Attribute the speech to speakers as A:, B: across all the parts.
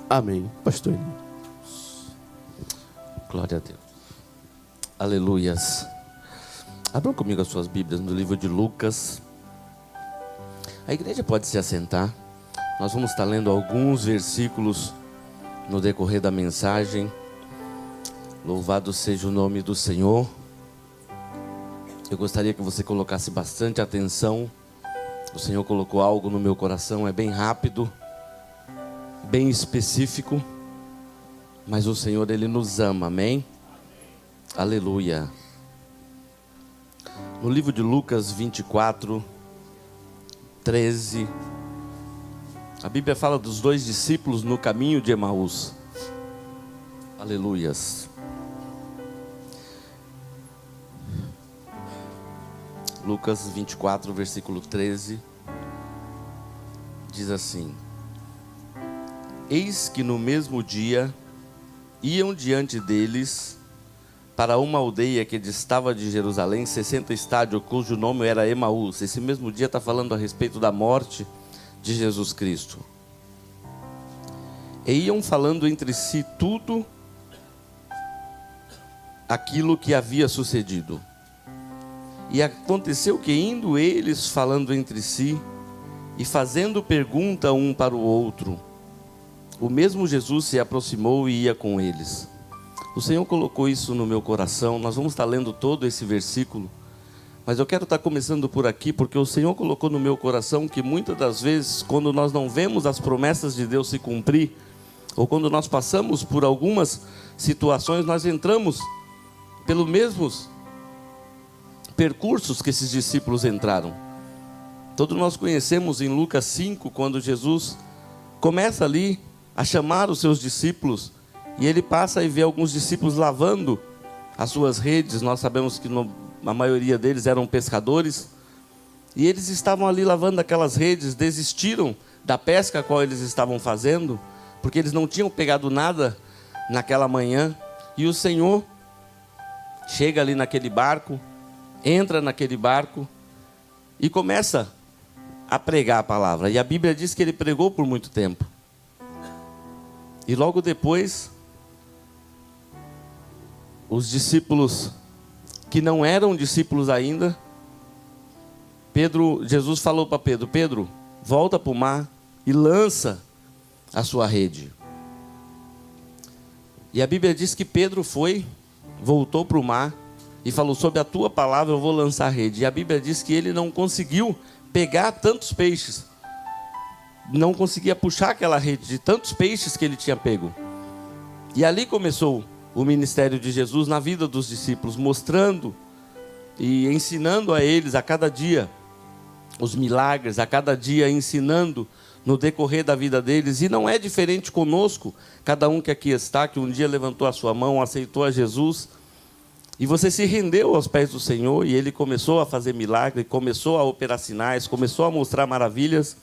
A: Amém, pastor.
B: Glória a Deus. Aleluias. Abram comigo as suas Bíblias no livro de Lucas. A igreja pode se assentar. Nós vamos estar lendo alguns versículos no decorrer da mensagem. Louvado seja o nome do Senhor. Eu gostaria que você colocasse bastante atenção. O Senhor colocou algo no meu coração, é bem rápido, bem específico, mas o Senhor, Ele nos ama, amém? Aleluia. No livro de Lucas 24, 13, a Bíblia fala dos dois discípulos no caminho de Emaús. Aleluias. Lucas 24, versículo 13, diz assim: Eis que no mesmo dia iam diante deles para uma aldeia que distava de Jerusalém 60 estádios, cujo nome era Emaús. Esse mesmo dia está falando a respeito da morte de Jesus Cristo. E iam falando entre si tudo aquilo que havia sucedido. E aconteceu que, indo eles falando entre si e fazendo pergunta um para o outro, o mesmo Jesus se aproximou e ia com eles. O Senhor colocou isso no meu coração. Nós vamos estar lendo todo esse versículo, mas eu quero estar começando por aqui, porque o Senhor colocou no meu coração que muitas das vezes, quando nós não vemos as promessas de Deus se cumprir, ou quando nós passamos por algumas situações, nós entramos pelos mesmos percursos que esses discípulos entraram. Todos nós conhecemos em Lucas 5, quando Jesus começa ali a chamar os seus discípulos, e ele passa e vê alguns discípulos lavando as suas redes. Nós sabemos que a maioria deles eram pescadores, e eles estavam ali lavando aquelas redes, desistiram da pesca a qual eles estavam fazendo, porque eles não tinham pegado nada naquela manhã, e o Senhor chega ali naquele barco, entra naquele barco e começa a pregar a palavra. E a Bíblia diz que ele pregou por muito tempo. E logo depois, os discípulos que não eram discípulos ainda, Jesus falou para Pedro: Pedro, volta para o mar e lança a sua rede. E a Bíblia diz que Pedro voltou para o mar e falou: sob a tua palavra eu vou lançar a rede. E a Bíblia diz que ele não conseguiu pegar tantos peixes, não conseguia puxar aquela rede de tantos peixes que ele tinha pego. E ali começou o ministério de Jesus na vida dos discípulos, mostrando e ensinando a eles a cada dia os milagres, a cada dia ensinando no decorrer da vida deles. E não é diferente conosco, cada um que aqui está, que um dia levantou a sua mão, aceitou a Jesus, e você se rendeu aos pés do Senhor, e Ele começou a fazer milagres, começou a operar sinais, começou a mostrar maravilhas.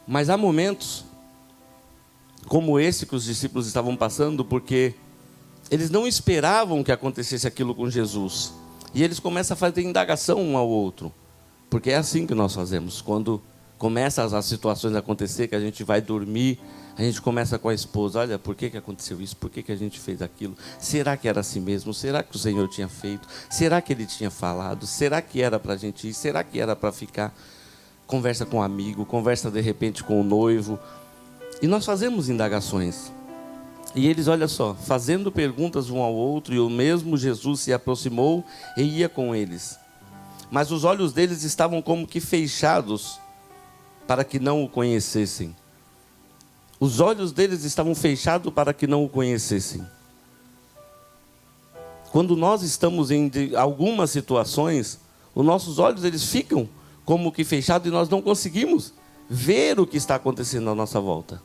B: Mas há momentos como esse que os discípulos estavam passando, porque eles não esperavam que acontecesse aquilo com Jesus. E eles começam a fazer indagação um ao outro, porque é assim que nós fazemos. Quando começam as situações a acontecer, que a gente vai dormir, a gente começa com a esposa: olha, por que aconteceu isso? Por que a gente fez aquilo? Será que era assim mesmo? Será que o Senhor tinha feito? Será que Ele tinha falado? Será que era para a gente ir? Será que era para ficar? Conversa com um amigo, conversa de repente com o noivo. E nós fazemos indagações. E eles, olha só, fazendo perguntas um ao outro, e o mesmo Jesus se aproximou e ia com eles. Mas os olhos deles estavam como que fechados, para que não o conhecessem. Os olhos deles estavam fechados para que não o conhecessem. Quando nós estamos em algumas situações, os nossos olhos eles ficam como que fechados, e nós não conseguimos ver o que está acontecendo à nossa volta.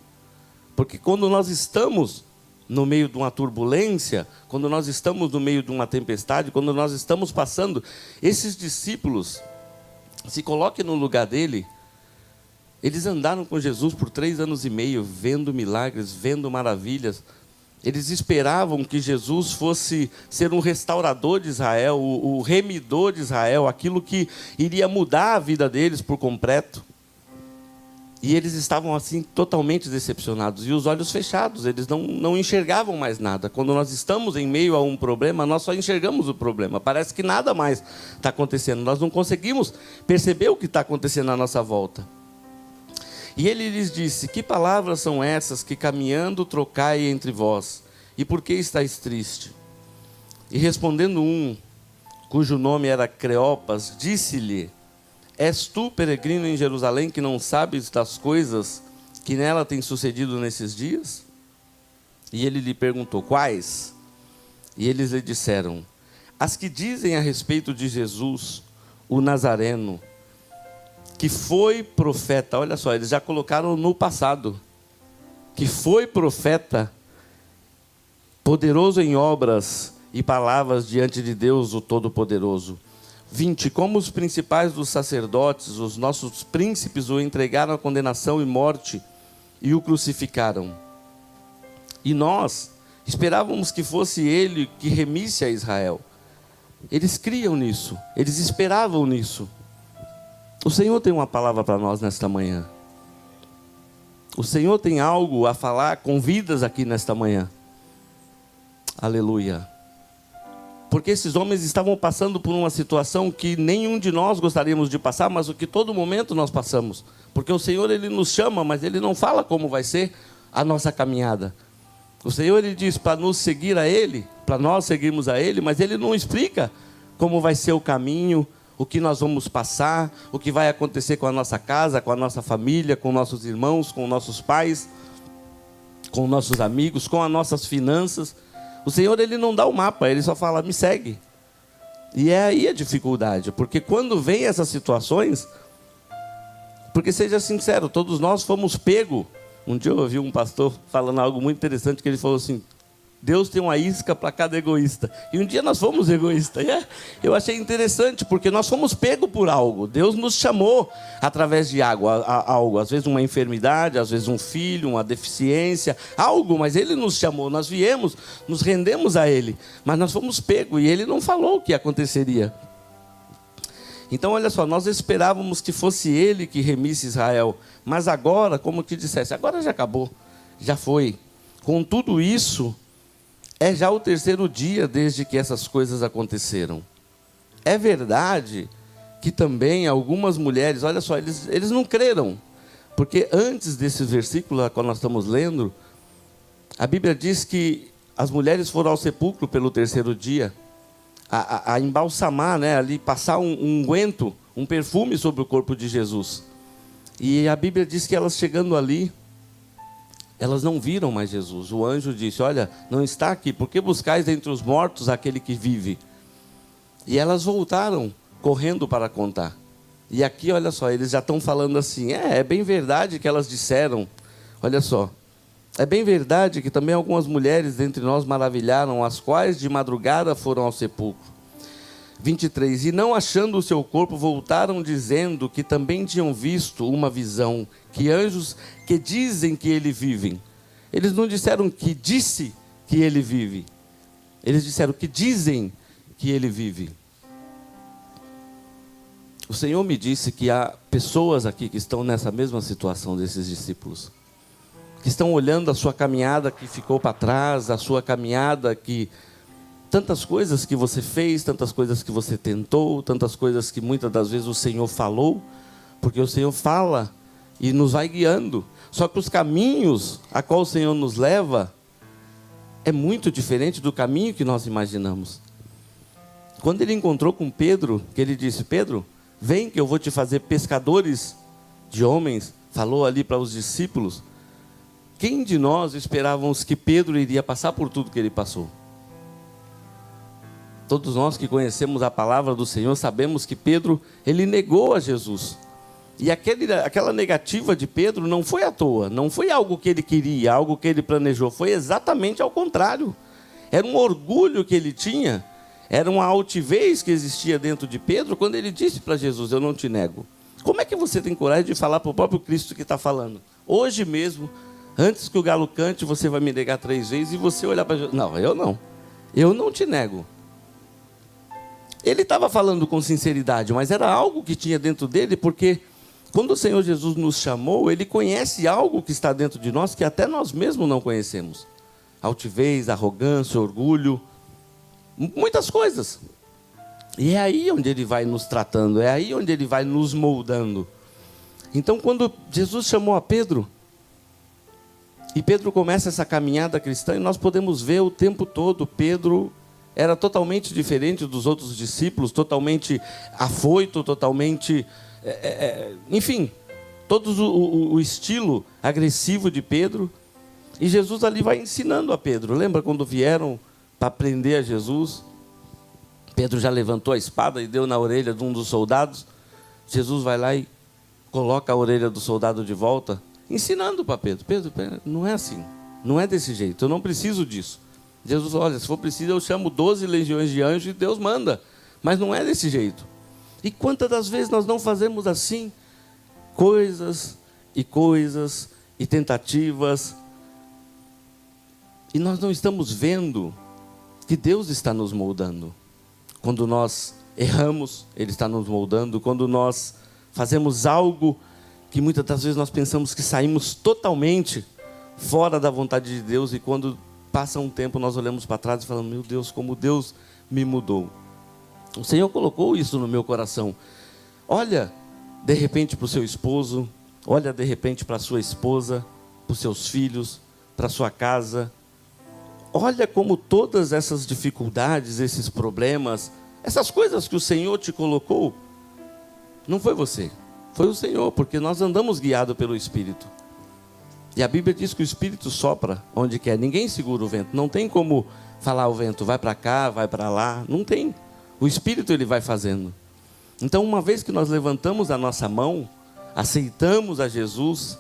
B: Porque quando nós estamos no meio de uma turbulência, quando nós estamos no meio de uma tempestade, quando nós estamos passando, esses discípulos, se coloquem no lugar dele, eles andaram com Jesus por 3 anos e meio, vendo milagres, vendo maravilhas. Eles esperavam que Jesus fosse ser um restaurador de Israel, o remidor de Israel, aquilo que iria mudar a vida deles por completo. E eles estavam assim totalmente decepcionados e os olhos fechados, eles não enxergavam mais nada. Quando nós estamos em meio a um problema, nós só enxergamos o problema. Parece que nada mais está acontecendo. Nós não conseguimos perceber o que está acontecendo à nossa volta. E ele lhes disse: que palavras são essas que caminhando trocai entre vós? E por que estáis triste? E respondendo um, cujo nome era Cleopas, disse-lhe: és tu, peregrino em Jerusalém, que não sabes das coisas que nela têm sucedido nesses dias? E ele lhe perguntou: quais? E eles lhe disseram: as que dizem a respeito de Jesus, o Nazareno, que foi profeta. Olha só, eles já colocaram no passado, que foi profeta, poderoso em obras e palavras diante de Deus, o Todo-Poderoso. 20. Como os principais dos sacerdotes, os nossos príncipes, o entregaram à condenação e morte e o crucificaram. E nós esperávamos que fosse ele que remisse a Israel. Eles criam nisso, eles esperavam nisso. O Senhor tem uma palavra para nós nesta manhã. O Senhor tem algo a falar com vidas aqui nesta manhã. Aleluia. Porque esses homens estavam passando por uma situação que nenhum de nós gostaríamos de passar, mas o que todo momento nós passamos. Porque o Senhor, Ele nos chama, mas Ele não fala como vai ser a nossa caminhada. O Senhor, Ele diz para nos seguir a Ele, para nós seguirmos a Ele, mas Ele não explica como vai ser o caminho, o que nós vamos passar, o que vai acontecer com a nossa casa, com a nossa família, com nossos irmãos, com nossos pais, com nossos amigos, com as nossas finanças. O Senhor, Ele não dá o mapa, Ele só fala: me segue. E é aí a dificuldade, porque quando vem essas situações, porque seja sincero, todos nós fomos pegos. Um dia eu ouvi um pastor falando algo muito interessante, que ele falou assim: Deus tem uma isca para cada egoísta. E um dia nós fomos egoístas. Eu achei interessante, porque nós fomos pegos por algo. Deus nos chamou através de algo. Às vezes uma enfermidade, às vezes um filho, uma deficiência, algo. Mas Ele nos chamou, nós viemos, nos rendemos a Ele. Mas nós fomos pegos e Ele não falou o que aconteceria. Então, olha só, nós esperávamos que fosse Ele que remisse Israel. Mas agora, como que dissesse, agora já acabou, já foi. Com tudo isso, é já o terceiro dia desde que essas coisas aconteceram. É verdade que também algumas mulheres, olha só, eles não creram. Porque antes desse versículo, quando nós estamos lendo, a Bíblia diz que as mulheres foram ao sepulcro pelo terceiro dia, a embalsamar, né, ali, passar um unguento, um perfume sobre o corpo de Jesus. E a Bíblia diz que elas chegando ali, elas não viram mais Jesus. O anjo disse: olha, não está aqui, por que buscais entre os mortos aquele que vive? E elas voltaram correndo para contar. E aqui, olha só, eles já estão falando assim: é bem verdade que elas disseram. Olha só, é bem verdade que também algumas mulheres dentre nós maravilharam, as quais de madrugada foram ao sepulcro. 23. E não achando o seu corpo, voltaram dizendo que também tinham visto uma visão, que anjos que dizem que ele vive. Eles não disseram que disse que ele vive. Eles disseram que dizem que ele vive. O Senhor me disse que há pessoas aqui que estão nessa mesma situação desses discípulos, que estão olhando a sua caminhada que ficou para trás, a sua caminhada que... tantas coisas que você fez, tantas coisas que você tentou, tantas coisas que muitas das vezes o Senhor falou, porque o Senhor fala e nos vai guiando. Só que os caminhos a qual o Senhor nos leva é muito diferente do caminho que nós imaginamos. Quando ele encontrou com Pedro, que ele disse: Pedro, vem que eu vou te fazer pescadores de homens, falou ali para os discípulos. Quem de nós esperávamos que Pedro iria passar por tudo que ele passou? Todos nós que conhecemos a palavra do Senhor sabemos que Pedro, ele negou a Jesus. E aquela negativa de Pedro não foi à toa, não foi algo que ele queria, algo que ele planejou, foi exatamente ao contrário. Era um orgulho que ele tinha, era uma altivez que existia dentro de Pedro quando ele disse para Jesus: eu não te nego. Como é que você tem coragem de falar para o próprio Cristo que está falando? Hoje mesmo, antes que o galo cante, você vai me negar 3 vezes, e você olhar para Jesus: não, eu não te nego. Ele estava falando com sinceridade, mas era algo que tinha dentro dele, porque Quando o Senhor Jesus nos chamou, Ele conhece algo que está dentro de nós que até nós mesmos não conhecemos. Altivez, arrogância, orgulho, muitas coisas. E é aí onde Ele vai nos tratando, é aí onde Ele vai nos moldando. Então, quando Jesus chamou a Pedro, e Pedro começa essa caminhada cristã, e nós podemos ver o tempo todo, Pedro era totalmente diferente dos outros discípulos, totalmente afoito, totalmente, enfim, todo o estilo agressivo de Pedro. E Jesus ali vai ensinando a Pedro. Lembra quando vieram para prender a Jesus? Pedro já levantou a espada e deu na orelha de um dos soldados. Jesus vai lá e coloca a orelha do soldado de volta, ensinando para Pedro. Pedro, não é assim, não é desse jeito, eu não preciso disso. Jesus falou, olha, se for preciso eu chamo 12 legiões de anjos e Deus manda, mas não é desse jeito. E quantas das vezes nós não fazemos assim? Coisas e tentativas, e nós não estamos vendo que Deus está nos moldando. Quando nós erramos, Ele está nos moldando. Quando nós fazemos algo que muitas das vezes nós pensamos que saímos totalmente fora da vontade de Deus, e quando passa um tempo nós olhamos para trás e falamos, meu Deus, como Deus me mudou. O Senhor colocou isso no meu coração. Olha de repente para o seu esposo, olha de repente para a sua esposa, para os seus filhos, para a sua casa. Olha como todas essas dificuldades, esses problemas, essas coisas que o Senhor te colocou, não foi você, foi o Senhor, porque nós andamos guiados pelo Espírito. E a Bíblia diz que o Espírito sopra onde quer, ninguém segura o vento, não tem como falar ao vento, vai para cá, vai para lá, não tem. O Espírito Ele vai fazendo. Então, uma vez que nós levantamos a nossa mão, aceitamos a Jesus,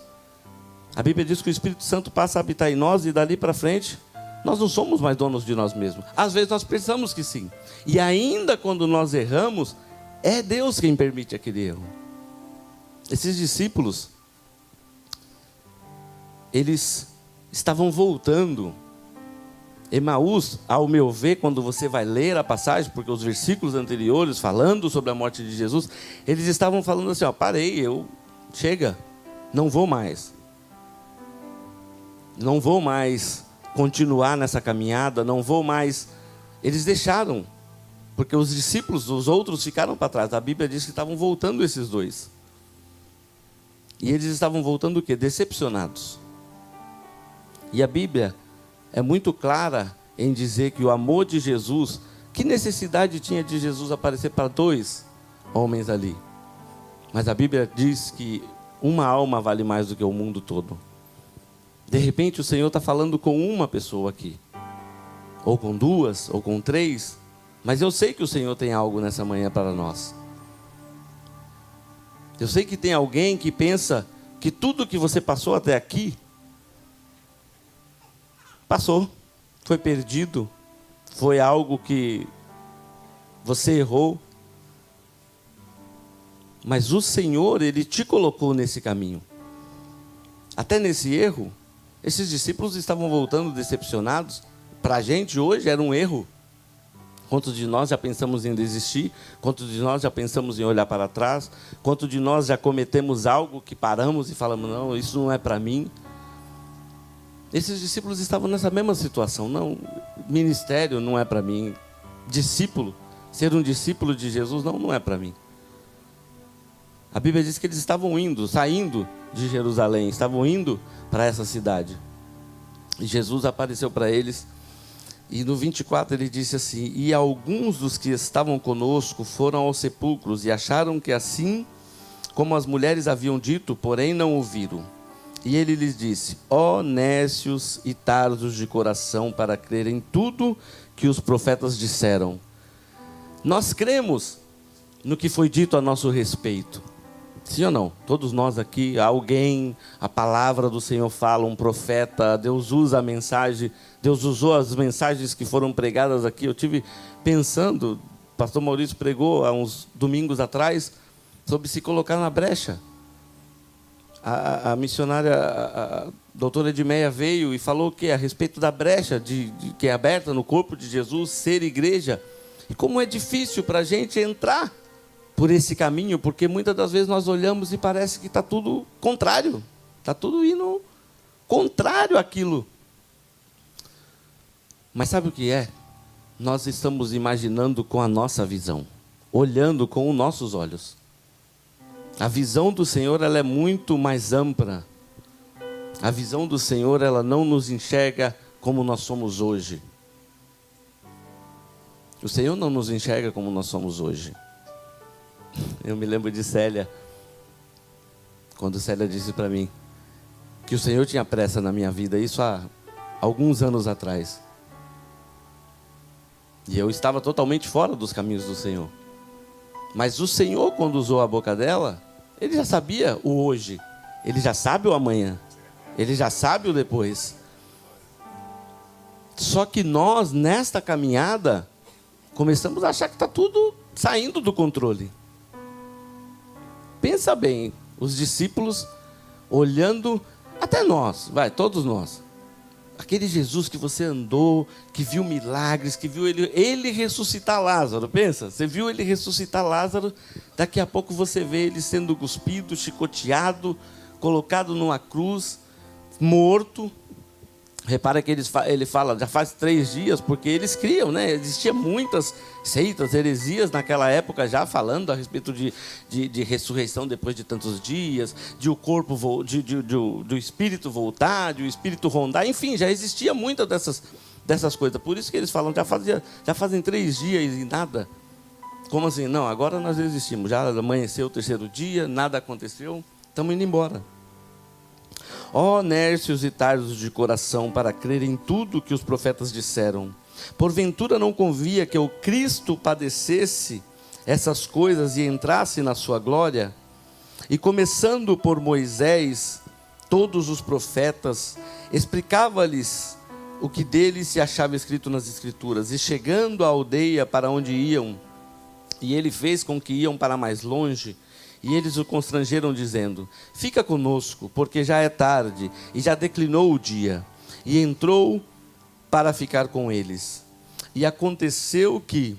B: a Bíblia diz que o Espírito Santo passa a habitar em nós, e dali para frente nós não somos mais donos de nós mesmos. Às vezes nós pensamos que sim. E ainda quando nós erramos, é Deus quem permite aquele erro. Esses discípulos, eles estavam voltando. Emaús, ao meu ver, quando você vai ler a passagem, porque os versículos anteriores, falando sobre a morte de Jesus, eles estavam falando assim, ó, parei, chega, não vou mais continuar nessa caminhada, não vou mais. Eles deixaram, porque os discípulos, os outros ficaram para trás. A Bíblia diz que estavam voltando esses dois. E eles estavam voltando o quê? Decepcionados. E a Bíblia é muito clara em dizer que o amor de Jesus, que necessidade tinha de Jesus aparecer para dois homens ali? Mas a Bíblia diz que uma alma vale mais do que o mundo todo. De repente o Senhor está falando com uma pessoa aqui, ou com duas, ou com três, mas eu sei que o Senhor tem algo nessa manhã para nós. Eu sei que tem alguém que pensa que tudo que você passou até aqui, passou, foi perdido, foi algo que você errou, mas o Senhor, Ele te colocou nesse caminho. Até nesse erro, esses discípulos estavam voltando decepcionados. Para a gente hoje era um erro. Quantos de nós já pensamos em desistir? Quantos de nós já pensamos em olhar para trás? Quantos de nós já cometemos algo que paramos e falamos, não, isso não é para mim? Esses discípulos estavam nessa mesma situação. Não, ministério não é para mim. Discípulo, ser um discípulo de Jesus, não é para mim. A Bíblia diz que eles estavam saindo de Jerusalém, estavam indo para essa cidade. E Jesus apareceu para eles, e no 24 ele disse assim, e alguns dos que estavam conosco foram aos sepulcros, e acharam que assim como as mulheres haviam dito, porém não ouviram. E ele lhes disse, ó nécios e tardos de coração para crer em tudo que os profetas disseram. Nós cremos no que foi dito a nosso respeito. Sim ou não? Todos nós aqui, alguém, a palavra do Senhor fala, um profeta, Deus usa a mensagem, Deus usou as mensagens que foram pregadas aqui. Eu tive pensando, o pastor Maurício pregou há uns domingos atrás, sobre se colocar na brecha. A missionária, a doutora Edmeia veio e falou que a respeito da brecha que é aberta no corpo de Jesus, ser igreja, e como é difícil para a gente entrar por esse caminho, porque muitas das vezes nós olhamos e parece que está tudo contrário, está tudo indo contrário àquilo. Mas sabe o que é? Nós estamos imaginando com a nossa visão, olhando com os nossos olhos. A visão do Senhor, ela é muito mais ampla. A visão do Senhor, ela não nos enxerga como nós somos hoje. O Senhor não nos enxerga como nós somos hoje. Eu me lembro de Célia, quando Célia disse para mim que o Senhor tinha pressa na minha vida, isso há alguns anos atrás. E eu estava totalmente fora dos caminhos do Senhor. Mas o Senhor, quando usou a boca dela, Ele já sabia o hoje, Ele já sabe o amanhã, Ele já sabe o depois. Só que nós, nesta caminhada, começamos a achar que está tudo saindo do controle. Pensa bem, os discípulos olhando, até nós, todos nós. Aquele Jesus que você andou, que viu milagres, que viu ele ressuscitar Lázaro. Pensa, você viu ele ressuscitar Lázaro, daqui a pouco você vê ele sendo cuspido, chicoteado, colocado numa cruz, morto. Repara que ele fala, já faz 3 dias, porque eles criam, né? Existiam muitas seitas, heresias naquela época já falando a respeito de ressurreição depois de tantos dias, de o corpo, do espírito voltar, de o espírito rondar, enfim, já existia muitas dessas coisas. Por isso que eles falam, já fazem 3 dias e nada. Como assim? Não, agora nós existimos, já amanheceu o 3º dia, nada aconteceu, estamos indo embora. Ó nércios e tardos de coração, para crer em tudo que os profetas disseram. Porventura não convia que o Cristo padecesse essas coisas e entrasse na sua glória? E começando por Moisés, todos os profetas, explicava-lhes o que dele se achava escrito nas Escrituras. E chegando à aldeia para onde iam, e ele fez com que iam para mais longe, e eles o constrangeram, dizendo: fica conosco, porque já é tarde, e já declinou o dia. E entrou para ficar com eles. E aconteceu que,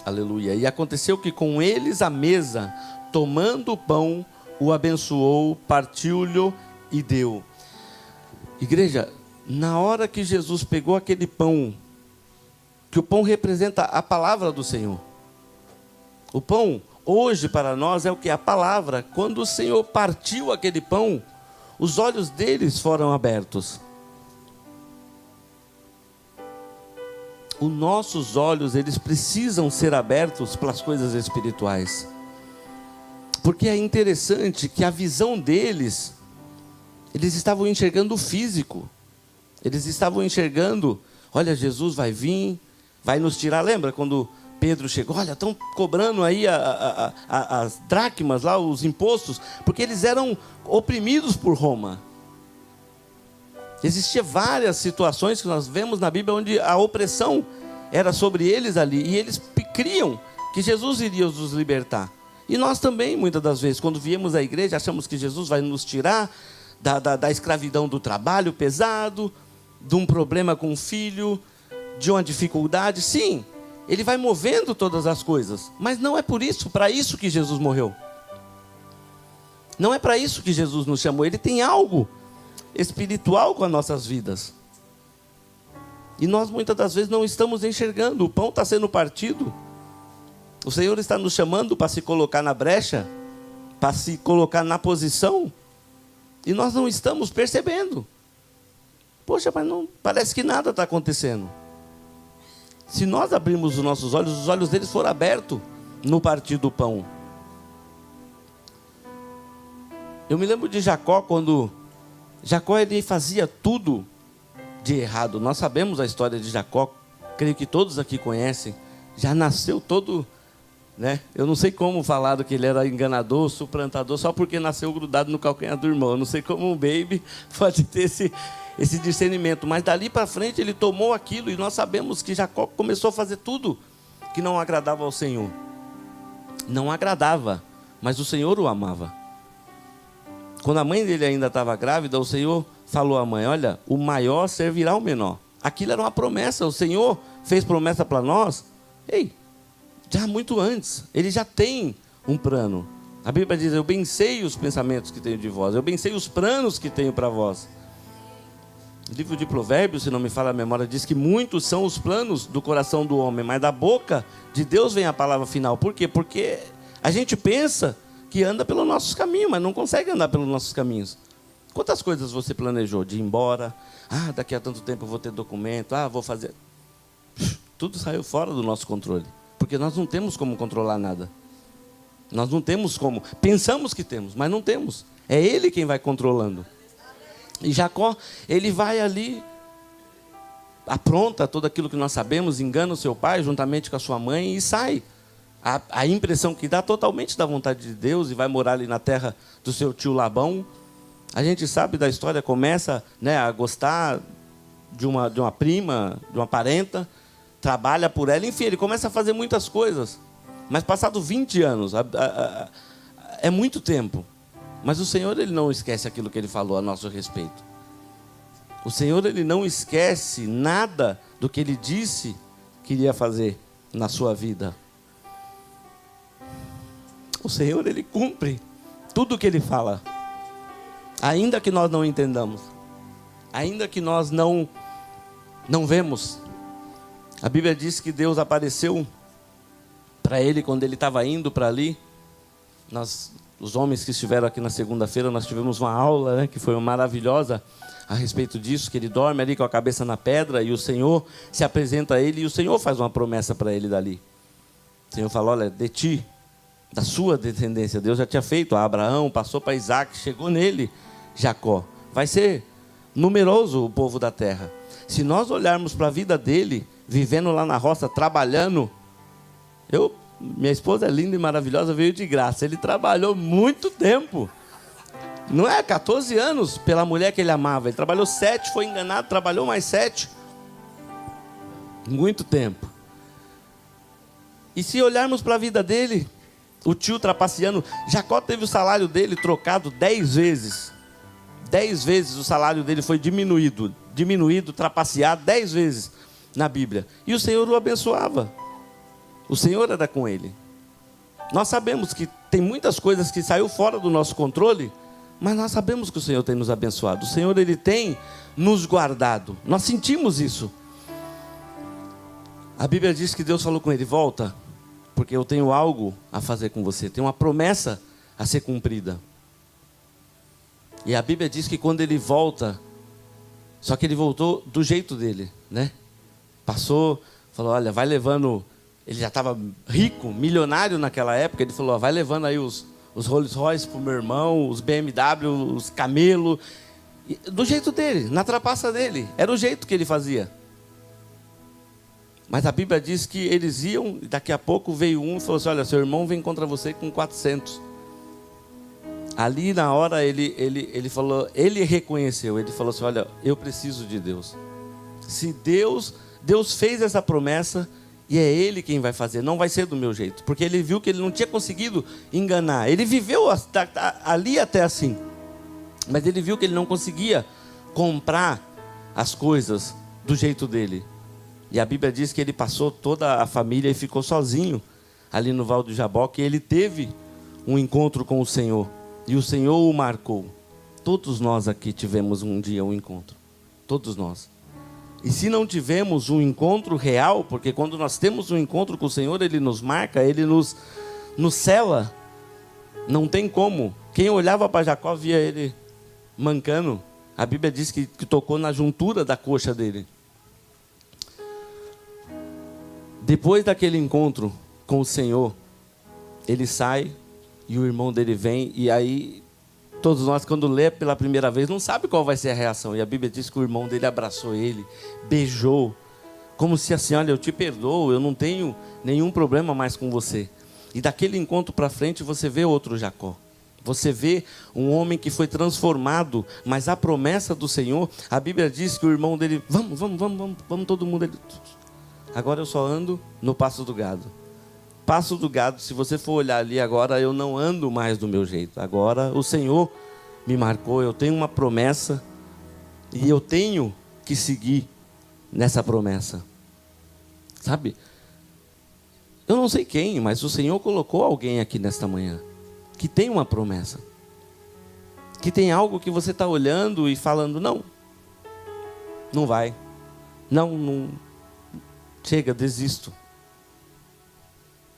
B: aleluia, e aconteceu que com eles à mesa, tomando o pão, o abençoou, partiu-lhe e deu. Igreja, na hora que Jesus pegou aquele pão, que o pão representa a palavra do Senhor. O pão, hoje para nós, é o que? A palavra. Quando o Senhor partiu aquele pão, os olhos deles foram abertos. Os nossos olhos, eles precisam ser abertos para as coisas espirituais. Porque é interessante que a visão deles, eles estavam enxergando o físico. Eles estavam enxergando, olha, Jesus vai vir, vai nos tirar. Lembra quando Pedro chegou? Olha, estão cobrando aí as dracmas lá, os impostos, porque eles eram oprimidos por Roma. Existiam várias situações que nós vemos na Bíblia onde a opressão era sobre eles ali, e eles criam que Jesus iria os libertar. E nós também, muitas das vezes, quando viemos à igreja, achamos que Jesus vai nos tirar da escravidão do trabalho pesado, de um problema com o filho, de uma dificuldade. Sim, Ele vai movendo todas as coisas, mas não é por isso, para isso que Jesus morreu. Não é para isso que Jesus nos chamou. Ele tem algo espiritual com as nossas vidas. E nós muitas das vezes não estamos enxergando. O pão está sendo partido. O Senhor está nos chamando para se colocar na brecha, para se colocar na posição, e nós não estamos percebendo. Poxa, mas não, parece que nada está acontecendo. Se nós abrirmos os nossos olhos, os olhos deles foram abertos no partir do pão. Eu me lembro de Jacó, quando Jacó, ele fazia tudo de errado. Nós sabemos a história de Jacó, creio que todos aqui conhecem. Já nasceu todo, né? Eu não sei como falaram que ele era enganador, suplantador, só porque nasceu grudado no calcanhar do irmão. Eu não sei como um baby pode ter esse discernimento. Mas dali para frente ele tomou aquilo, e nós sabemos que Jacó começou a fazer tudo que não agradava ao Senhor. Não agradava, mas o Senhor o amava. Quando a mãe dele ainda estava grávida, o Senhor falou à mãe: olha, o maior servirá ao menor. Aquilo era uma promessa. O Senhor fez promessa para nós. Ei, Já muito antes, ele já tem um plano. A Bíblia diz, eu bem sei os pensamentos que tenho de vós, eu bem sei os planos que tenho para vós. O livro de Provérbios, se não me falha a memória, diz que muitos são os planos do coração do homem, mas da boca de Deus vem a palavra final. Por quê? Porque a gente pensa que anda pelos nossos caminhos, mas não consegue andar pelos nossos caminhos. Quantas coisas você planejou? De ir embora, daqui a tanto tempo eu vou ter documento, vou fazer... Tudo saiu fora do nosso controle, porque nós não temos como controlar nada. Nós não temos como, pensamos que temos, mas não temos. É Ele quem vai controlando. E Jacó, ele vai ali, apronta tudo aquilo que nós sabemos, engana o seu pai juntamente com a sua mãe e sai. A impressão que dá totalmente da vontade de Deus e vai morar ali na terra do seu tio Labão. A gente sabe da história, começa, né, a gostar de uma prima, de uma parenta, trabalha por ela, enfim, ele começa a fazer muitas coisas. Mas passado 20 anos, é muito tempo. Mas o Senhor, ele não esquece aquilo que ele falou a nosso respeito. O Senhor, ele não esquece nada do que ele disse que iria fazer na sua vida. O Senhor, ele cumpre tudo o que ele fala. Ainda que nós não entendamos. Ainda que nós não vemos. A Bíblia diz que Deus apareceu para ele quando ele estava indo para ali. Os homens que estiveram aqui na segunda-feira, nós tivemos uma aula, né, que foi maravilhosa a respeito disso, que ele dorme ali com a cabeça na pedra e o Senhor se apresenta a ele e o Senhor faz uma promessa para ele dali. O Senhor fala, olha, de ti, da sua descendência, Deus já tinha feito a Abraão, passou para Isaac, chegou nele, Jacó. Vai ser numeroso o povo da terra. Se nós olharmos para a vida dele, vivendo lá na roça, trabalhando, minha esposa é linda e maravilhosa, veio de graça. Ele trabalhou muito tempo. Não é? 14 anos pela mulher que ele amava. Ele trabalhou 7, foi enganado, trabalhou mais 7. Muito tempo. E se olharmos para a vida dele, o tio trapaceando, Jacó teve o salário dele trocado 10 vezes. 10 vezes o salário dele foi diminuído, trapaceado 10 vezes na Bíblia. E o Senhor o abençoava. O Senhor era com ele. Nós sabemos que tem muitas coisas que saiu fora do nosso controle, mas nós sabemos que o Senhor tem nos abençoado. O Senhor, ele tem nos guardado. Nós sentimos isso. A Bíblia diz que Deus falou com ele, volta, porque eu tenho algo a fazer com você. Tem uma promessa a ser cumprida. E a Bíblia diz que quando ele volta, só que ele voltou do jeito dele, né? Passou, falou, olha, vai levando... Ele já estava rico, milionário naquela época. Ele falou, vai levando aí os Rolls Royce para o meu irmão, os BMW, os camelo. Do jeito dele, na trapaça dele. Era o jeito que ele fazia. Mas a Bíblia diz que eles iam, e daqui a pouco veio um e falou assim, olha, seu irmão vem contra você com 400. Ali na hora ele falou, ele reconheceu, ele falou assim, olha, eu preciso de Deus. Se Deus fez essa promessa... E é Ele quem vai fazer, não vai ser do meu jeito. Porque ele viu que ele não tinha conseguido enganar. Ele viveu ali até assim. Mas ele viu que ele não conseguia comprar as coisas do jeito dele. E a Bíblia diz que ele passou toda a família e ficou sozinho ali no Val do Jaboque. E ele teve um encontro com o Senhor. E o Senhor o marcou. Todos nós aqui tivemos um dia um encontro. Todos nós. E se não tivemos um encontro real, porque quando nós temos um encontro com o Senhor, Ele nos marca, Ele nos sela. Não tem como. Quem olhava para Jacó via ele mancando. A Bíblia diz que tocou na juntura da coxa dele. Depois daquele encontro com o Senhor, ele sai e o irmão dele vem, e aí... Todos nós, quando lê pela primeira vez, não sabe qual vai ser a reação. E a Bíblia diz que o irmão dele abraçou ele, beijou, como se assim, olha, eu te perdoo, eu não tenho nenhum problema mais com você. E daquele encontro para frente, você vê outro Jacó. Você vê um homem que foi transformado, mas a promessa do Senhor, a Bíblia diz que o irmão dele, vamos todo mundo. Ele, agora eu só ando no passo do gado. Passo do gado, se você for olhar ali agora, eu não ando mais do meu jeito. Agora o Senhor me marcou, eu tenho uma promessa e eu tenho que seguir nessa promessa. Sabe? Eu não sei quem, mas o Senhor colocou alguém aqui nesta manhã que tem uma promessa, que tem algo que você está olhando e falando, não vai, não, chega, desisto.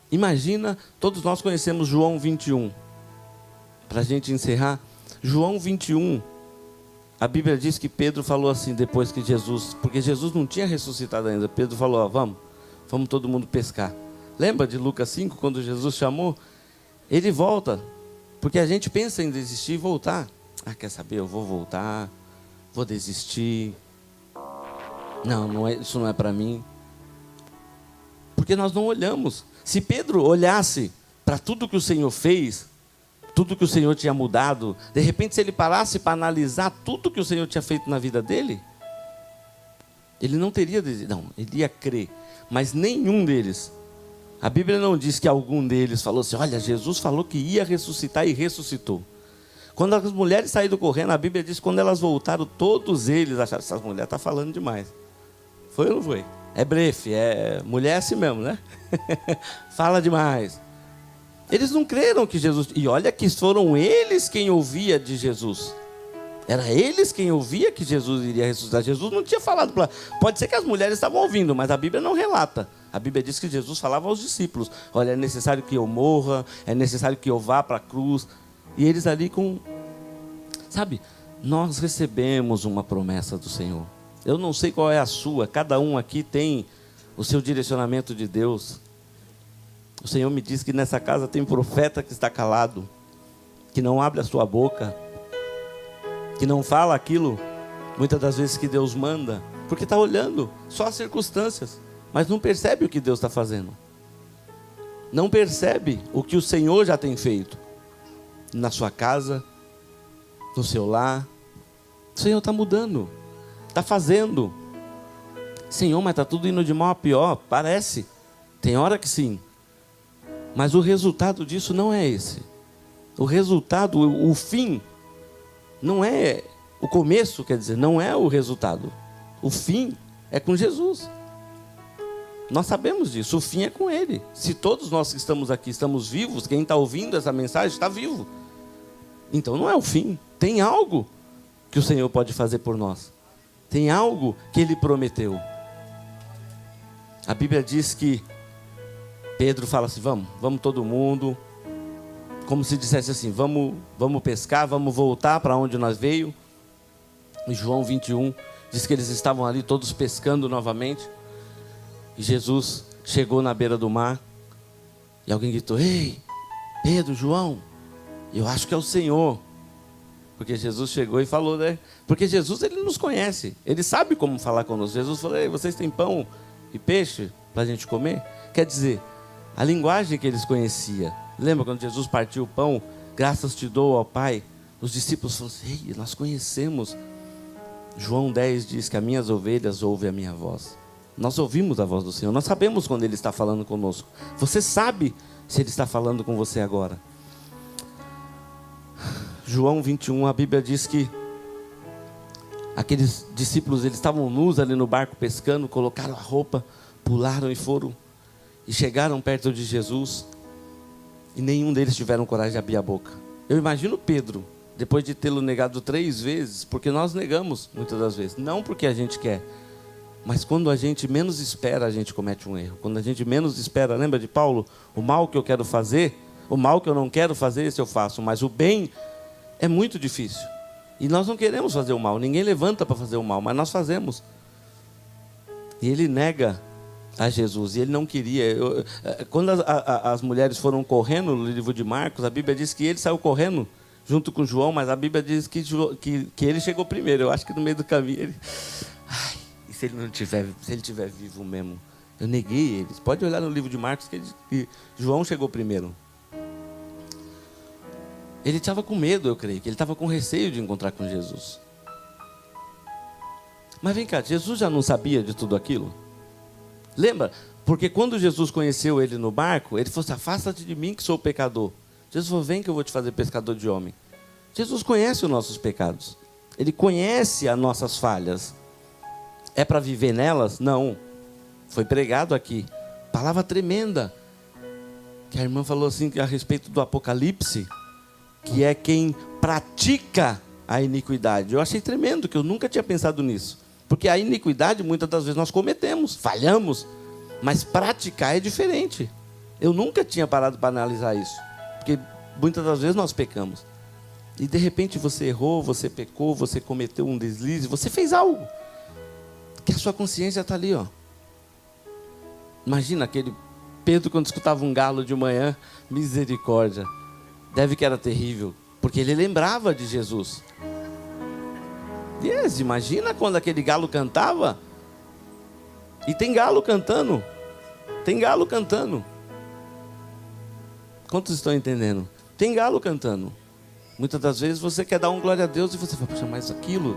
B: Imagina, todos nós conhecemos João 21, para a gente encerrar. João 21, a Bíblia diz que Pedro falou assim, depois que Jesus, porque Jesus não tinha ressuscitado ainda, Pedro falou, ó, vamos todo mundo pescar. Lembra de Lucas 5, quando Jesus chamou? Ele volta, porque a gente pensa em desistir e voltar. Quer saber, eu vou voltar, vou desistir. Não, isso não é para mim. Porque nós não olhamos. Se Pedro olhasse para tudo que o Senhor fez, tudo que o Senhor tinha mudado, de repente se ele parasse para analisar tudo que o Senhor tinha feito na vida dele, ele não teria desistido. Não, ele ia crer. Mas nenhum deles. A Bíblia não diz que algum deles falou assim, olha, Jesus falou que ia ressuscitar e ressuscitou. Quando as mulheres saíram correndo, a Bíblia diz que quando elas voltaram, todos eles acharam, essa mulher está falando demais. Foi ou não foi? É blefe, mulher é assim mesmo, né? Fala demais. Eles não creram que Jesus... E olha que foram eles quem ouvia de Jesus. Era eles quem ouvia que Jesus iria ressuscitar. Jesus não tinha falado para... Pode ser que as mulheres estavam ouvindo, mas a Bíblia não relata. A Bíblia diz que Jesus falava aos discípulos. Olha, é necessário que eu morra, é necessário que eu vá para a cruz. E eles ali com... Sabe, nós recebemos uma promessa do Senhor. Eu não sei qual é a sua. Cada um aqui tem o seu direcionamento de Deus. O Senhor me diz que nessa casa tem profeta que está calado, que não abre a sua boca, que não fala aquilo, muitas das vezes que Deus manda, porque está olhando só as circunstâncias, mas não percebe o que Deus está fazendo. Não percebe o que o Senhor já tem feito na sua casa, no seu lar. O Senhor está mudando, está fazendo. Senhor, mas está tudo indo de mal a pior. Parece, tem hora que sim, mas o resultado disso não é esse. O resultado, o fim, não é o começo, quer dizer, não é o resultado. O fim é com Jesus. Nós sabemos disso, o fim é com Ele. Se todos nós que estamos aqui estamos vivos, quem está ouvindo essa mensagem está vivo. Então não é o fim. Tem algo que o Senhor pode fazer por nós. Tem algo que Ele prometeu. A Bíblia diz que Pedro fala assim, vamos todo mundo, como se dissesse assim, vamos pescar, vamos voltar para onde nós veio. Em João 21, diz que eles estavam ali todos pescando novamente, e Jesus chegou na beira do mar, e alguém gritou, ei, Pedro, João, eu acho que é o Senhor, porque Jesus chegou e falou, né? Porque Jesus, Ele nos conhece, Ele sabe como falar conosco. Jesus falou, ei, vocês têm pão e peixe para a gente comer? Quer dizer, a linguagem que eles conheciam. Lembra quando Jesus partiu o pão? Graças te dou ao Pai. Os discípulos falaram assim, ei, nós conhecemos. João 10 diz que as minhas ovelhas ouvem a minha voz. Nós ouvimos a voz do Senhor. Nós sabemos quando Ele está falando conosco. Você sabe se Ele está falando com você agora. João 21, a Bíblia diz que aqueles discípulos, eles estavam nus ali no barco pescando, colocaram a roupa, pularam e foram. E chegaram perto de Jesus, e nenhum deles tiveram coragem de abrir a boca. Eu imagino Pedro, depois de tê-lo negado 3 vezes, porque nós negamos muitas das vezes, não porque a gente quer, mas quando a gente menos espera, a gente comete um erro. Quando a gente menos espera, lembra de Paulo? O mal que eu quero fazer, o mal que eu não quero fazer, esse eu faço, mas o bem é muito difícil. E nós não queremos fazer o mal, ninguém levanta para fazer o mal, mas nós fazemos. E ele nega a Jesus, e ele não queria. Quando as mulheres foram correndo no livro de Marcos, a Bíblia diz que ele saiu correndo junto com João, mas a Bíblia diz que ele chegou primeiro. Eu acho que no meio do caminho ele... Ai, e se ele estiver vivo mesmo? Eu neguei eles. Pode olhar no livro de Marcos que João chegou primeiro. Ele estava com medo, eu creio, que ele estava com receio de encontrar com Jesus. Mas vem cá, Jesus já não sabia de tudo aquilo? Lembra? Porque quando Jesus conheceu ele no barco, ele falou assim, afasta-te de mim que sou pecador. Jesus falou, vem que eu vou te fazer pescador de homem. Jesus conhece os nossos pecados. Ele conhece as nossas falhas. É para viver nelas? Não. Foi pregado aqui. Palavra tremenda. que a irmã falou assim a respeito do Apocalipse, que é quem pratica a iniquidade. Eu achei tremendo, que eu nunca tinha pensado nisso. Porque a iniquidade, muitas das vezes, nós cometemos, falhamos, mas praticar é diferente. Eu nunca tinha parado para analisar isso, porque muitas das vezes nós pecamos. E de repente você errou, você pecou, você cometeu um deslize, você fez algo, que a sua consciência está ali, ó. Imagina aquele Pedro quando escutava um galo de manhã, misericórdia. Deve que era terrível, porque ele lembrava de Jesus. Yes, imagina quando aquele galo cantava. E tem galo cantando. Tem galo cantando. Quantos estão entendendo? Tem galo cantando. Muitas das vezes você quer dar um glória a Deus e você fala, poxa, mas aquilo.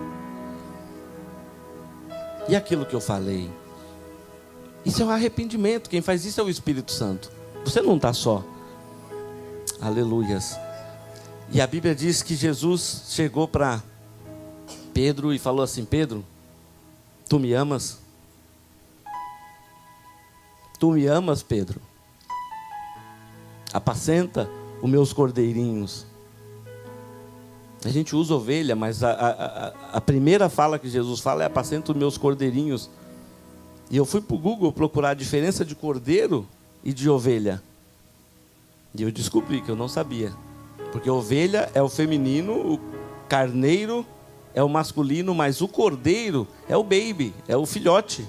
B: E aquilo que eu falei? Isso é um arrependimento. Quem faz isso é o Espírito Santo. Você não está só. Aleluias. E a Bíblia diz que Jesus chegou para Pedro e falou assim: Pedro, tu me amas? Tu me amas, Pedro? Apacenta os meus cordeirinhos. A gente usa ovelha, mas a primeira fala que Jesus fala é apacenta os meus cordeirinhos. E eu fui para o Google procurar a diferença de cordeiro e de ovelha. E eu descobri que eu não sabia. Porque ovelha é o feminino, o carneiro é o masculino, mas o cordeiro é o baby, é o filhote.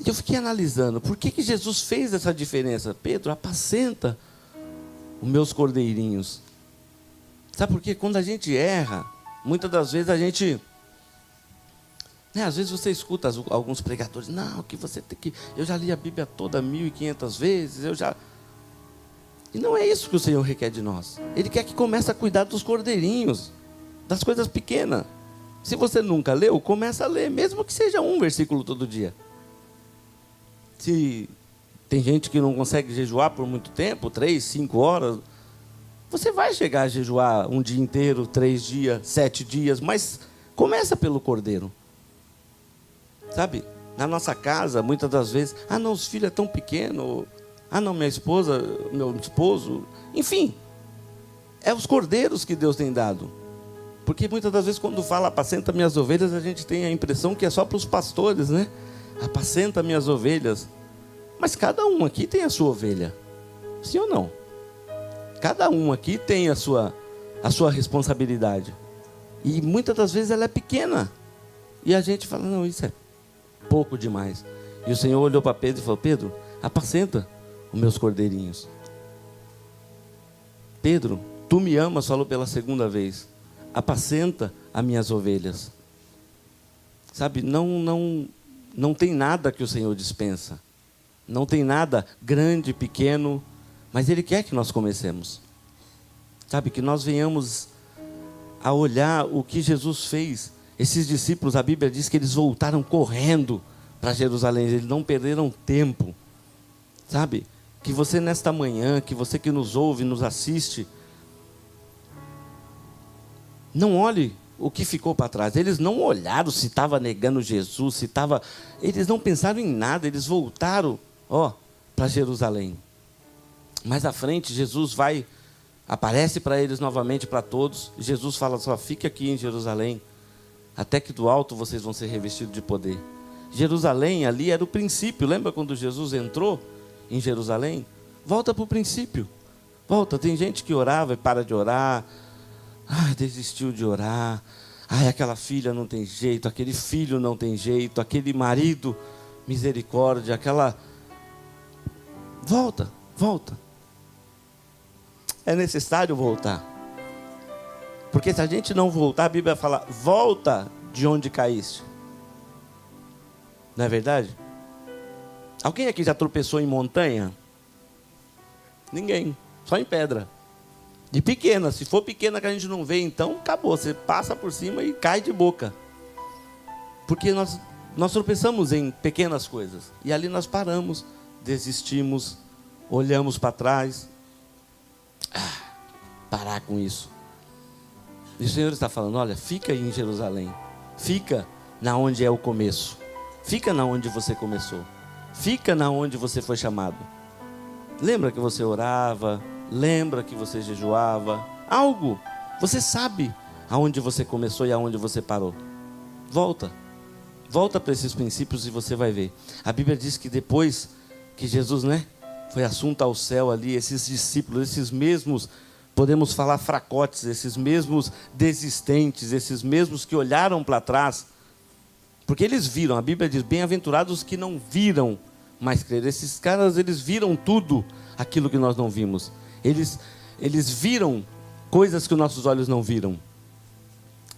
B: E eu fiquei analisando, por que Jesus fez essa diferença? Pedro, apacenta os meus cordeirinhos. Sabe por quê? Quando a gente erra, muitas das vezes a gente... às vezes você escuta alguns pregadores, não, que você tem que... Eu já li a Bíblia toda 1500 vezes, E não é isso que o Senhor requer de nós. Ele quer que comece a cuidar dos cordeirinhos, das coisas pequenas. Se você nunca leu, começa a ler, mesmo que seja um versículo todo dia. Se tem gente que não consegue jejuar por muito tempo, 3, 5 horas, você vai chegar a jejuar um dia inteiro, 3 dias, 7 dias, mas começa pelo cordeiro. Sabe, na nossa casa, muitas das vezes, não, os filhos é tão pequeno, não, minha esposa, meu esposo, enfim, é os cordeiros que Deus tem dado. Porque muitas das vezes quando fala apacenta minhas ovelhas, a gente tem a impressão que é só para os pastores, né? Apacenta minhas ovelhas. Mas cada um aqui tem a sua ovelha, sim ou não? Cada um aqui tem a sua responsabilidade. E muitas das vezes ela é pequena. E a gente fala, não, isso é pouco demais. E o Senhor olhou para Pedro e falou, Pedro, apacenta os meus cordeirinhos. Pedro, tu me amas, falou pela segunda vez. Apacenta as minhas ovelhas. Sabe, não tem nada que o Senhor dispensa. Não tem nada grande, pequeno, mas Ele quer que nós comecemos. Sabe, que nós venhamos a olhar o que Jesus fez. Esses discípulos, a Bíblia diz que eles voltaram correndo para Jerusalém, eles não perderam tempo. Sabe, que você nesta manhã, que você que nos ouve, nos assiste, não olhe o que ficou para trás. Eles não olharam se estava negando Jesus, se estava... Eles não pensaram em nada, eles voltaram, para Jerusalém. Mais à frente, Jesus aparece para eles novamente, para todos. Jesus fala só, fique aqui em Jerusalém, até que do alto vocês vão ser revestidos de poder. Jerusalém ali era o princípio. Lembra quando Jesus entrou em Jerusalém? Volta para o princípio. Volta, tem gente que orava e para de orar. Desistiu de orar. Aquela filha não tem jeito, aquele filho não tem jeito, aquele marido, misericórdia, aquela... Volta. É necessário voltar. Porque se a gente não voltar, a Bíblia fala, volta de onde caíste. Não é verdade? Alguém aqui já tropeçou em montanha? Ninguém, só em pedra. De pequena, se for pequena que a gente não vê, então acabou, você passa por cima e cai de boca. Porque nós tropeçamos em pequenas coisas. E ali nós paramos, desistimos, olhamos para trás. Parar com isso. E o Senhor está falando, olha, fica aí em Jerusalém. Fica na onde é o começo. Fica na onde você começou. Fica na onde você foi chamado. Lembra que você orava? Lembra que você jejuava? Algo. Você sabe aonde você começou e aonde você parou. Volta para esses princípios e você vai ver. A Bíblia diz que depois que Jesus, foi assunto ao céu ali, esses discípulos, esses mesmos, podemos falar fracotes, esses mesmos desistentes, esses mesmos que olharam para trás, porque eles viram, a Bíblia diz, bem-aventurados os que não viram, mas creram. Esses caras, eles viram tudo aquilo que nós não vimos. Eles viram coisas que os nossos olhos não viram.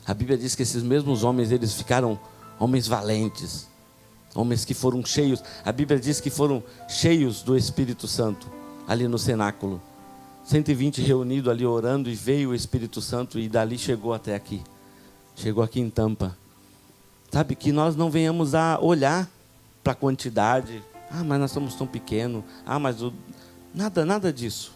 B: A Bíblia diz que esses mesmos homens, eles ficaram homens valentes, homens que foram cheios. A Bíblia diz que foram cheios do Espírito Santo, ali no cenáculo. 120 reunidos ali orando, e veio o Espírito Santo, e dali chegou até aqui. Chegou aqui em Tampa. Sabe, que nós não venhamos a olhar para a quantidade. Mas nós somos tão pequenos. Nada disso.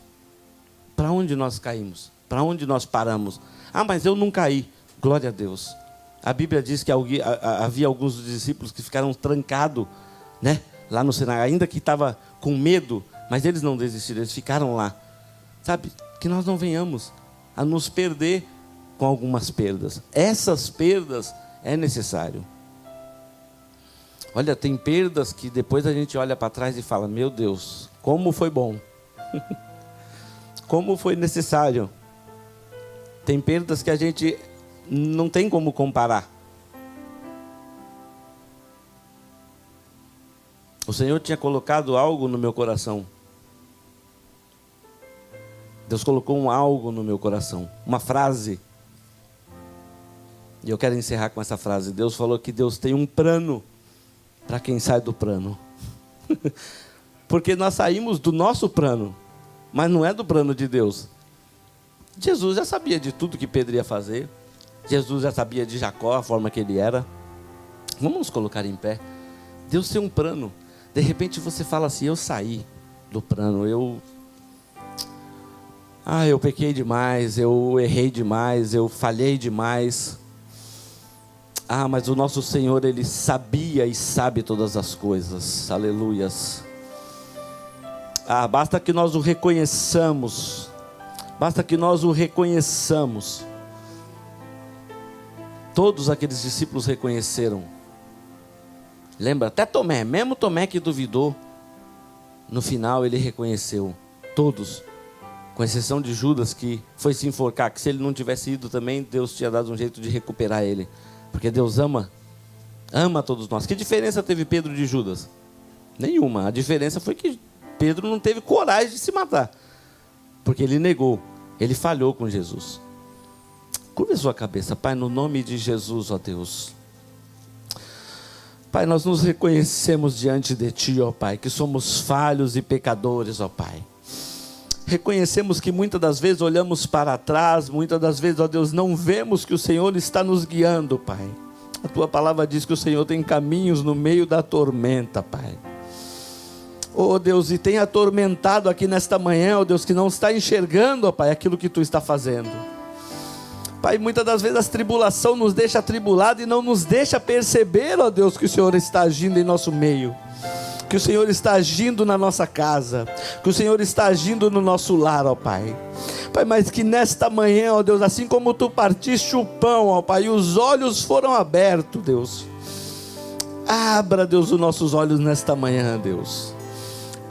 B: Para onde nós caímos? Para onde nós paramos? Mas eu não caí. Glória a Deus. A Bíblia diz que havia alguns dos discípulos que ficaram trancados, lá no cenáculo, ainda que estava com medo, mas eles não desistiram, eles ficaram lá. Sabe, que nós não venhamos a nos perder com algumas perdas. Essas perdas é necessário. Olha, tem perdas que depois a gente olha para trás e fala, meu Deus, como foi bom. Como foi necessário. Tem perdas que a gente não tem como comparar. O Senhor tinha colocado algo no meu coração. Deus colocou algo no meu coração, uma frase. E eu quero encerrar com essa frase. Deus falou que Deus tem um plano para quem sai do plano. Porque nós saímos do nosso plano, mas não é do plano de Deus. Jesus já sabia de tudo que Pedro ia fazer. Jesus já sabia de Jacó, a forma que ele era. Vamos nos colocar em pé. Deus tem um plano. De repente você fala assim, eu saí do plano, eu pequei demais, eu errei demais, eu falhei demais. Mas o nosso Senhor, Ele sabia e sabe todas as coisas. Aleluias. Basta que nós o reconheçamos. Basta que nós o reconheçamos. Todos aqueles discípulos reconheceram. Lembra? Até Tomé, mesmo Tomé que duvidou, no final ele reconheceu. Todos. Com exceção de Judas, que foi se enforcar, que se ele não tivesse ido também, Deus tinha dado um jeito de recuperar ele. Porque Deus ama todos nós. Que diferença teve Pedro de Judas? Nenhuma. A diferença foi que Pedro não teve coragem de se matar. Porque ele negou, ele falhou com Jesus. Curva a sua cabeça, Pai, no nome de Jesus, ó Deus. Pai, nós nos reconhecemos diante de Ti, ó Pai, que somos falhos e pecadores, ó Pai. Reconhecemos que muitas das vezes olhamos para trás, muitas das vezes, ó Deus, não vemos que o Senhor está nos guiando, Pai. A Tua palavra diz que o Senhor tem caminhos no meio da tormenta, Pai. Oh Deus, e tem atormentado aqui nesta manhã, ó Deus, que não está enxergando, ó Pai, aquilo que Tu está fazendo. Pai, muitas das vezes a tribulação nos deixa atribulado e não nos deixa perceber, ó Deus, que o Senhor está agindo em nosso meio. Que o Senhor está agindo na nossa casa, que o Senhor está agindo no nosso lar, ó Pai. Pai, mas que nesta manhã, ó Deus, assim como Tu partiste o pão, ó Pai, e os olhos foram abertos, Deus. Abra, Deus, os nossos olhos nesta manhã, Deus.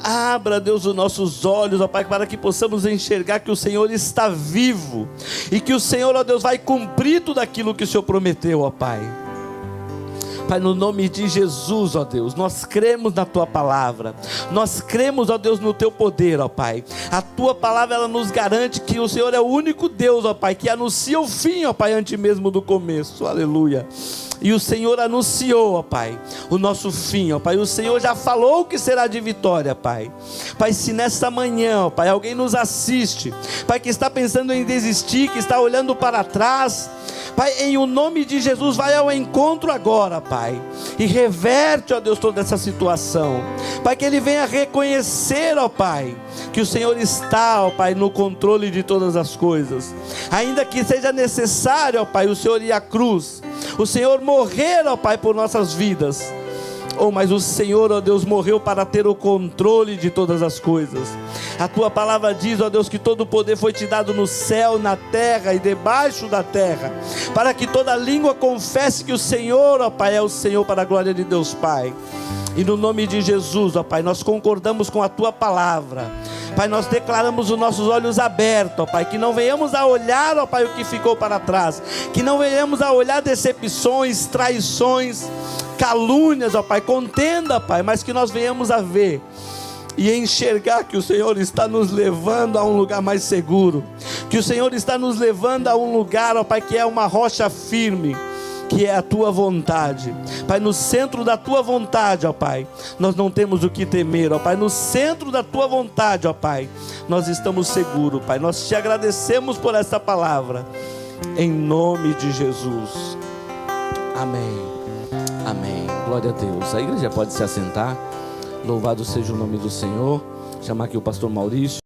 B: Abra, Deus, os nossos olhos, ó Pai, para que possamos enxergar que o Senhor está vivo. E que o Senhor, ó Deus, vai cumprir tudo aquilo que o Senhor prometeu, ó Pai. Pai, no nome de Jesus, ó Deus, nós cremos na Tua palavra, nós cremos, ó Deus, no Teu poder, ó Pai. A Tua palavra, ela nos garante que o Senhor é o único Deus, ó Pai, que anuncia o fim, ó Pai, antes mesmo do começo, aleluia. E o Senhor anunciou, ó Pai, o nosso fim, ó Pai. O Senhor já falou que será de vitória, Pai. Pai, se nesta manhã, ó Pai, alguém nos assiste, Pai, que está pensando em desistir, que está olhando para trás, Pai, em o nome de Jesus, vai ao encontro agora, Pai, e reverte, ó Deus, toda essa situação. Pai, que ele venha reconhecer, ó Pai, que o Senhor está, ó Pai, no controle de todas as coisas. Ainda que seja necessário, ó Pai, o Senhor ir à cruz, o Senhor morrer, ó Pai, por nossas vidas. Oh, mas o Senhor, ó Deus, morreu para ter o controle de todas as coisas. A tua palavra diz, ó Deus, que todo o poder foi te dado no céu, na terra e debaixo da terra, para que toda língua confesse que o Senhor, ó Pai, é o Senhor, para a glória de Deus Pai. E no nome de Jesus, ó Pai, nós concordamos com a tua palavra. Pai, nós declaramos os nossos olhos abertos, ó Pai, que não venhamos a olhar, ó Pai, o que ficou para trás, que não venhamos a olhar decepções, traições, calúnias, ó Pai, contenda, Pai, mas que nós venhamos a ver e enxergar que o Senhor está nos levando a um lugar mais seguro, que o Senhor está nos levando a um lugar, ó Pai, que é uma rocha firme, que é a tua vontade. Pai, no centro da tua vontade, ó Pai, nós não temos o que temer, ó Pai, no centro da tua vontade, ó Pai, nós estamos seguros, Pai. Nós te agradecemos por essa palavra, em nome de Jesus, amém, amém, glória a Deus. A igreja pode se assentar. Louvado seja o nome do Senhor. Chamar aqui o pastor Maurício.